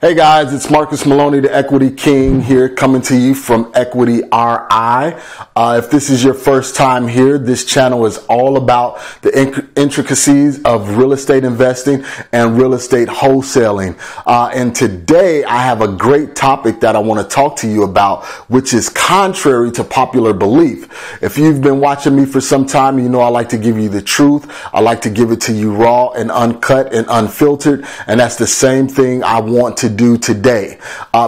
Hey guys, it's Marcus Maloney, the Equity King here, coming to you from Equity RI. If this is your first time here, this channel is all about the intricacies of real estate investing and real estate wholesaling. And today I have a great topic that I want to talk to you about, which is contrary to popular belief. If you've been watching me for some time, you know I like to give you the truth. I like to give it to you raw and uncut and unfiltered. And that's the same thing I want to do today.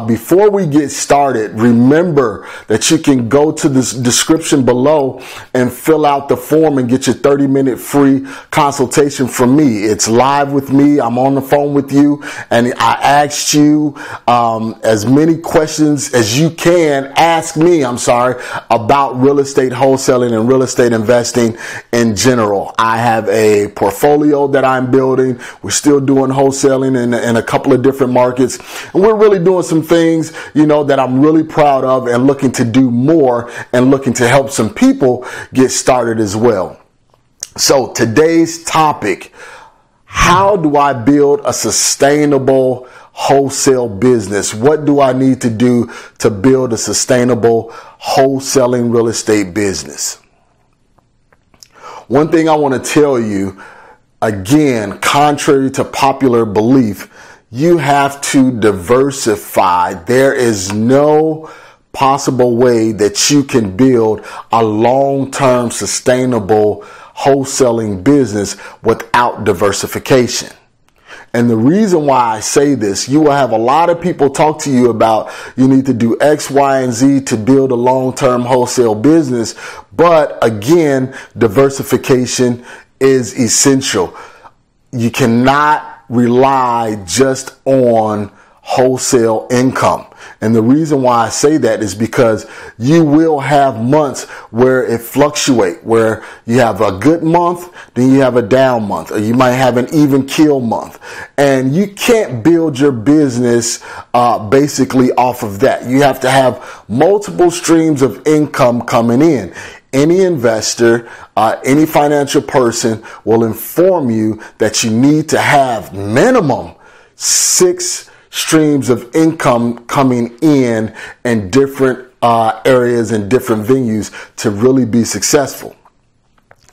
Before we get started, remember that you can go to the description below and fill out the form and get your 30-minute free consultation from me. It's live with me. I'm on the phone with you, and I asked you as many questions as you can ask me, about real estate wholesaling and real estate investing in general. I have a portfolio that I'm building. We're still doing wholesaling in a couple of different markets. And we're really doing some things, that I'm really proud of and looking to do more and looking to help some people get started as well. So today's topic, how do I build a sustainable wholesale business? What do I need to do to build a sustainable wholesaling real estate business? One thing I want to tell you, again, contrary to popular belief, you have to diversify. There is no possible way that you can build a long-term sustainable wholesaling business without diversification. And the reason why I say this, you will have a lot of people talk to you about you need to do X, Y, and Z to build a long-term wholesale business. But again, diversification is essential. You cannot rely just on wholesale income. And the reason why I say that is because you will have months where it fluctuates, where you have a good month, then you have a down month, or you might have an even keel month. And you can't build your business basically off of that. You have to have multiple streams of income coming in. Any investor, any financial person will inform you that you need to have minimum 6 streams of income coming in different areas and different venues to really be successful.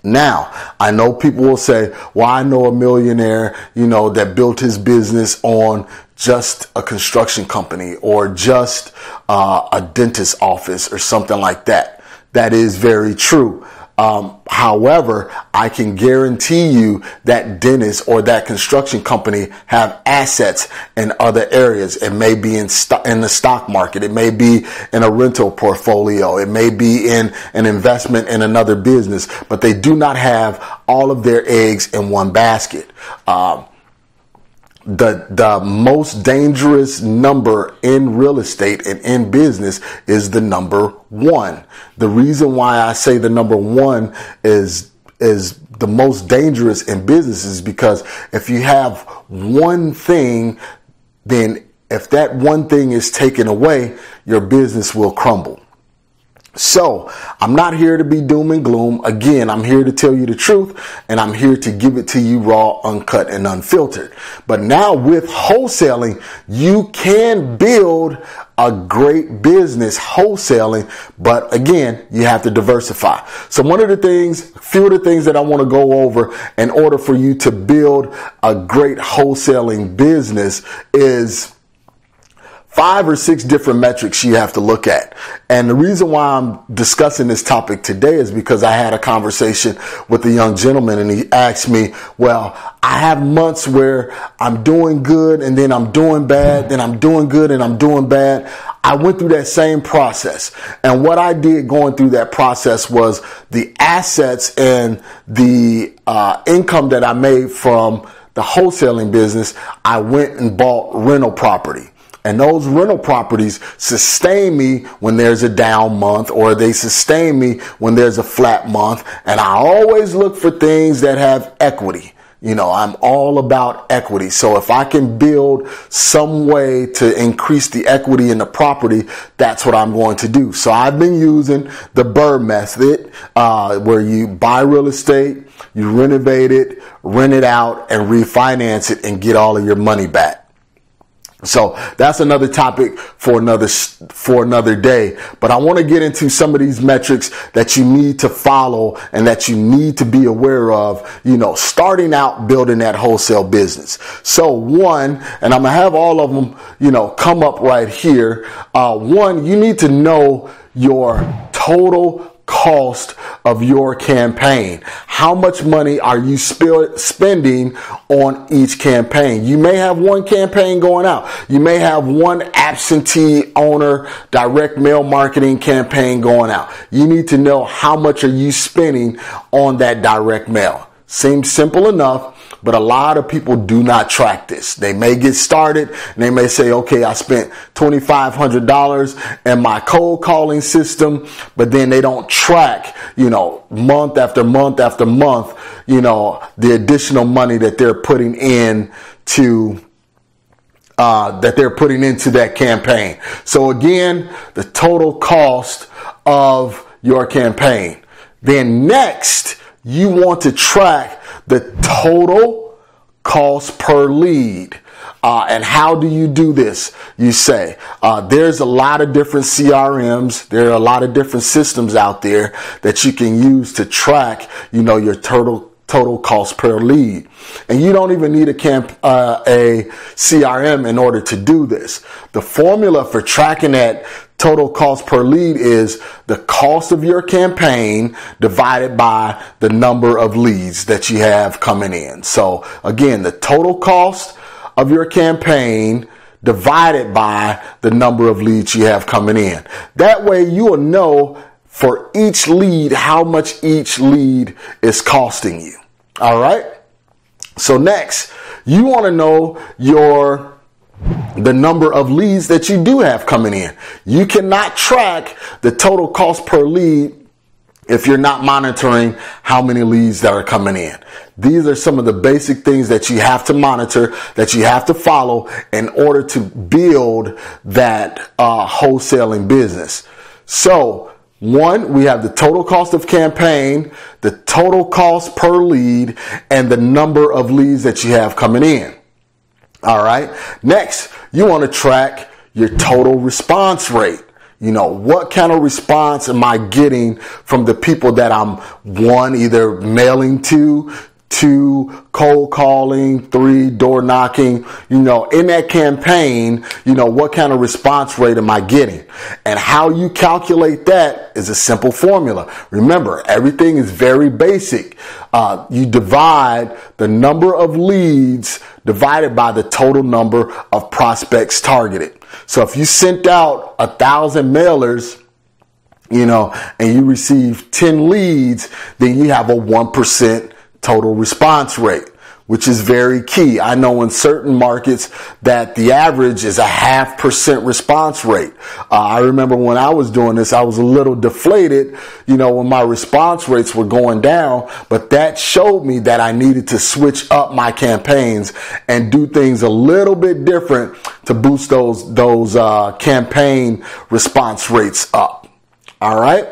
Now, I know people will say, well, I know a millionaire, that built his business on just a construction company or just a dentist's office or something like that. That is very true. However, I can guarantee you that dentist or that construction company have assets in other areas. It may be in the stock market. It may be in a rental portfolio. It may be in an investment in another business, but they do not have all of their eggs in one basket. The most dangerous number in real estate and in business is the number 1. The reason why I say the number 1 is the most dangerous in business is because if you have one thing, then if that one thing is taken away, your business will crumble. So I'm not here to be doom and gloom. Again, I'm here to tell you the truth, and I'm here to give it to you raw, uncut, and unfiltered. But now with wholesaling, you can build a great business wholesaling, but again, you have to diversify. So few of the things that I want to go over in order for you to build a great wholesaling business is 5 or 6 different metrics you have to look at. And the reason why I'm discussing this topic today is because I had a conversation with a young gentleman, and he asked me, well, I have months where I'm doing good and then I'm doing bad, then I'm doing good and I'm doing bad. I went through that same process. And what I did going through that process was the assets and the income that I made from the wholesaling business, I went and bought rental property. And those rental properties sustain me when there's a down month, or they sustain me when there's a flat month. And I always look for things that have equity. I'm all about equity. So if I can build some way to increase the equity in the property, that's what I'm going to do. So I've been using the BRRRR method, where you buy real estate, you renovate it, rent it out, and refinance it and get all of your money back. So that's another topic for another day. But I want to get into some of these metrics that you need to follow and that you need to be aware of, starting out building that wholesale business. So one, and I'm going to have all of them, come up right here. One, you need to know your total cost of your campaign. How much money are you spending on each campaign? You may have one campaign going out. You may have one absentee owner direct mail marketing campaign going out. You need to know how much are you spending on that direct mail. Seems simple enough, but a lot of people do not track this. They may get started and they may say, okay, I spent $2,500 in my cold calling system, but then they don't track, month after month after month, the additional money that they're putting in to into that campaign. So again, the total cost of your campaign. Then next, you want to track the total cost per lead. And how do you do this? You say, there's a lot of different CRMs. There are a lot of different systems out there that you can use to track, your total cost per lead. And you don't even need a CRM in order to do this. The formula for tracking that total cost per lead is the cost of your campaign divided by the number of leads that you have coming in. So again, the total cost of your campaign divided by the number of leads you have coming in. That way you will know for each lead how much each lead is costing you. All right. So next, you want to know the number of leads that you do have coming in. You cannot track the total cost per lead if you're not monitoring how many leads that are coming in. These are some of the basic things that you have to monitor, that you have to follow in order to build that wholesaling business. So one, we have the total cost of campaign, the total cost per lead, and the number of leads that you have coming in. All right. Next, you want to track your total response rate. What kind of response am I getting from the people that I'm either mailing to, 2, cold calling, 3, door knocking, in that campaign, what kind of response rate am I getting? And how you calculate that is a simple formula. Remember, everything is very basic. You divide the number of leads divided by the total number of prospects targeted. So if you sent out 1,000 mailers, and you receive 10 leads, then you have a 1% total response rate, which is very key. I know in certain markets that the average is a 0.5% response rate. I remember when I was doing this, I was a little deflated, when my response rates were going down, but that showed me that I needed to switch up my campaigns and do things a little bit different to boost those campaign response rates up. All right.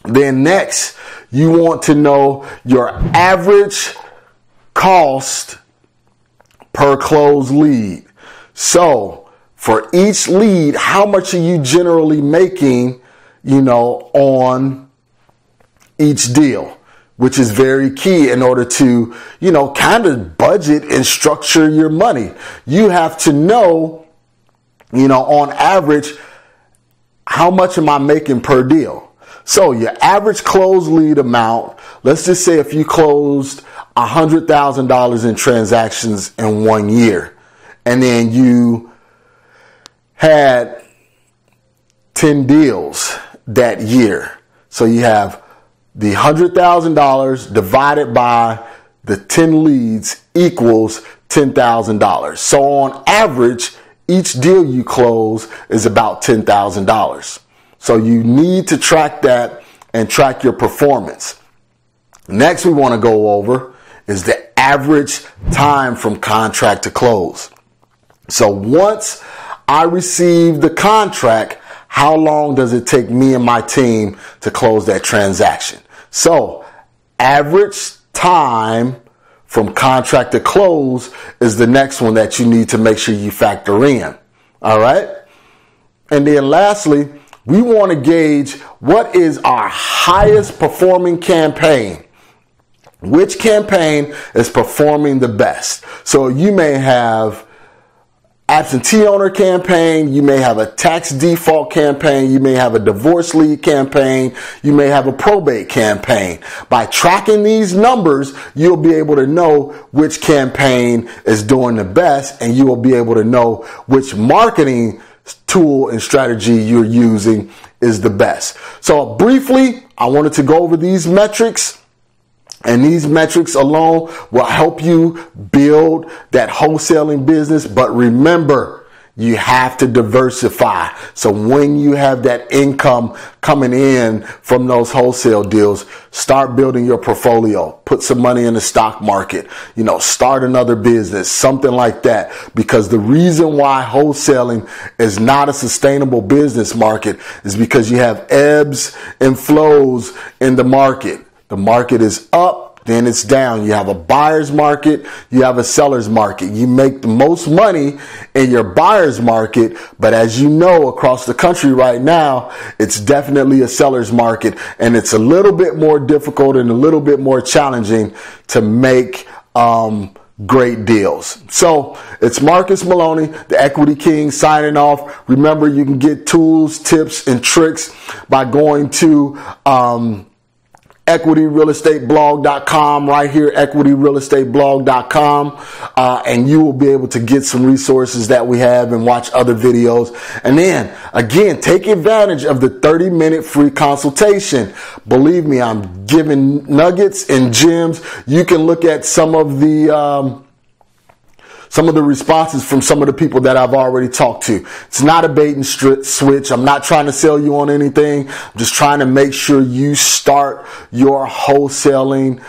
Then next, you want to know your average cost per closed lead. So for each lead, how much are you generally making, on each deal, which is very key in order to, kind of budget and structure your money. You have to know, on average, how much am I making per deal? So your average closed lead amount, let's just say if you closed $100,000 in transactions in 1 year, and then you had 10 deals that year. So you have the $100,000 divided by the 10 leads equals $10,000. So on average, each deal you close is about $10,000. So you need to track that and track your performance. Next, we want to go over is the average time from contract to close. So once I receive the contract, how long does it take me and my team to close that transaction? So average time from contract to close is the next one that you need to make sure you factor in. All right. And then lastly, we want to gauge what is our highest performing campaign. Which campaign is performing the best? So you may have absentee owner campaign, you may have a tax default campaign, you may have a divorce lead campaign, you may have a probate campaign. By tracking these numbers, you'll be able to know which campaign is doing the best, and you will be able to know which marketing tool and strategy you're using is the best. So briefly, I wanted to go over these metrics. And these metrics alone will help you build that wholesaling business. But remember, you have to diversify. So when you have that income coming in from those wholesale deals, start building your portfolio. Put some money in the stock market. Start another business, something like that. Because the reason why wholesaling is not a sustainable business market is because you have ebbs and flows in the market. The market is up, then it's down. You have a buyer's market, you have a seller's market. You make the most money in your buyer's market, but as you know, across the country right now, it's definitely a seller's market, and it's a little bit more difficult and a little bit more challenging to make great deals. So it's Marcus Maloney, the Equity King, signing off. Remember, you can get tools, tips, and tricks by going to equityrealestateblog.com right here, equityrealestateblog.com, and you will be able to get some resources that we have and watch other videos. And then again, take advantage of the 30-minute free consultation. Believe me, I'm giving nuggets and gems. You can look at some of the responses from some of the people that I've already talked to. It's not a bait and switch. I'm not trying to sell you on anything. I'm just trying to make sure you start your wholesaling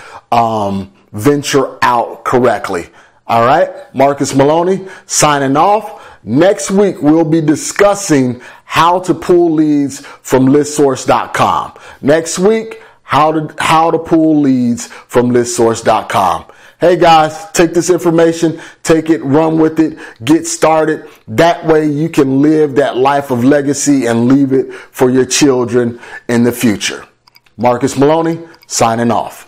venture out correctly. All right. Marcus Maloney signing off. Next week, we'll be discussing how to pull leads from listsource.com. Next week, how to pull leads from listsource.com. Hey guys, take this information, take it, run with it, get started. That way you can live that life of legacy and leave it for your children in the future. Marcus Maloney, signing off.